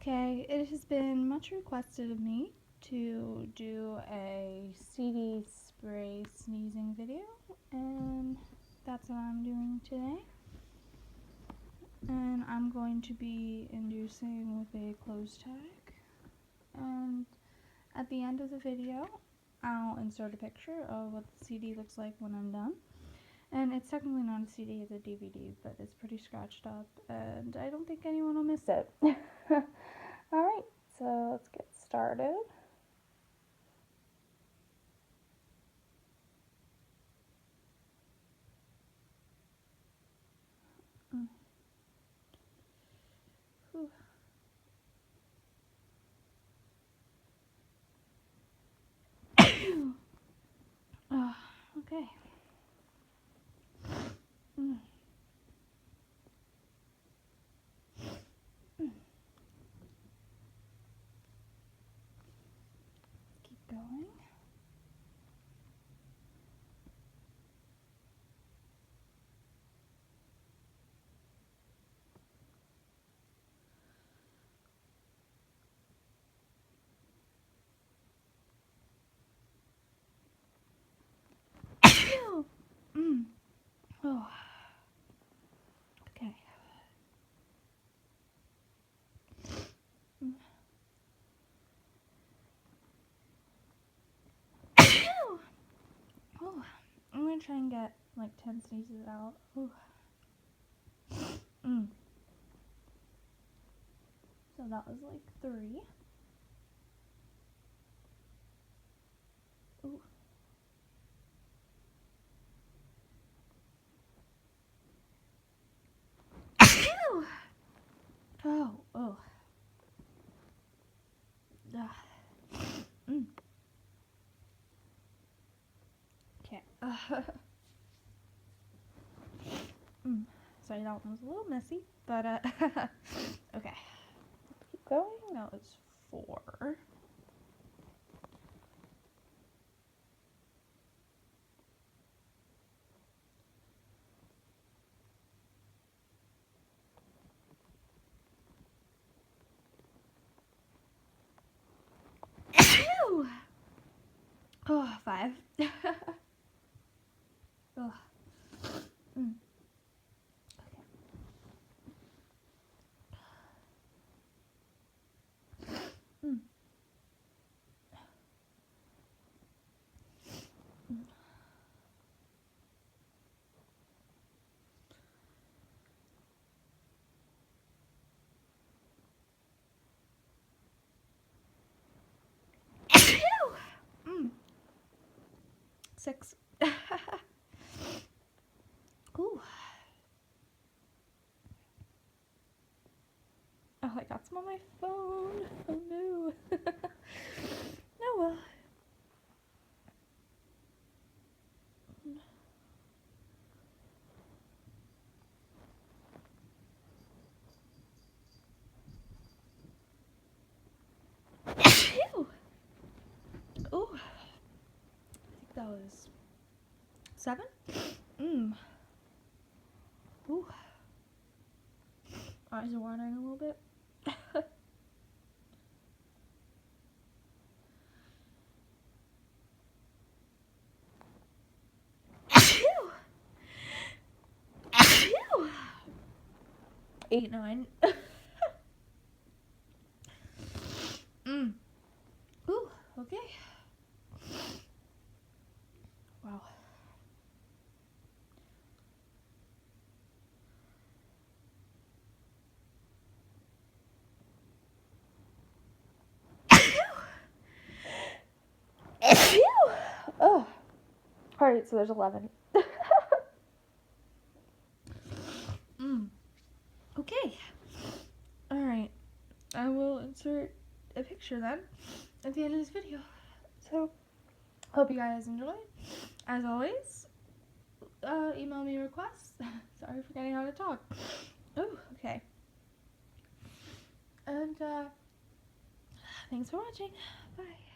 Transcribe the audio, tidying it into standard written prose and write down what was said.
Okay, it has been much requested of me to do a CD spray sneezing video, and that's what I'm doing today. And I'm going to be inducing with a close tag, and at the end of the video, I'll insert a picture of what the CD looks like when I'm done. And it's technically not a CD, it's a DVD, but it's pretty scratched up, and I don't think anyone will miss it. Alright, so let's get started. Okay. Keep going. Oh. Okay. Oh. I'm gonna try and get like 10 sneezes out. Ooh. So that was like 3. Ooh. Oh, oh. Okay. Sorry, that one was a little messy, but okay. Keep going. That was 4. Oh, 5. Oh. Mm. 6. Ooh. Oh, I got some on my phone. Oh no. Oh well. Ooh. I think that was 7. Ooh. Eyes are watering a little bit. Ew. 8, 9. Ooh, okay. Wow. Oh. Alright, so there's 11. Okay. Alright. I will insert a picture then at the end of this video. So, hope you guys enjoy. As always, email me requests. Sorry for getting how to talk. Oh, okay. And, thanks for watching. Bye.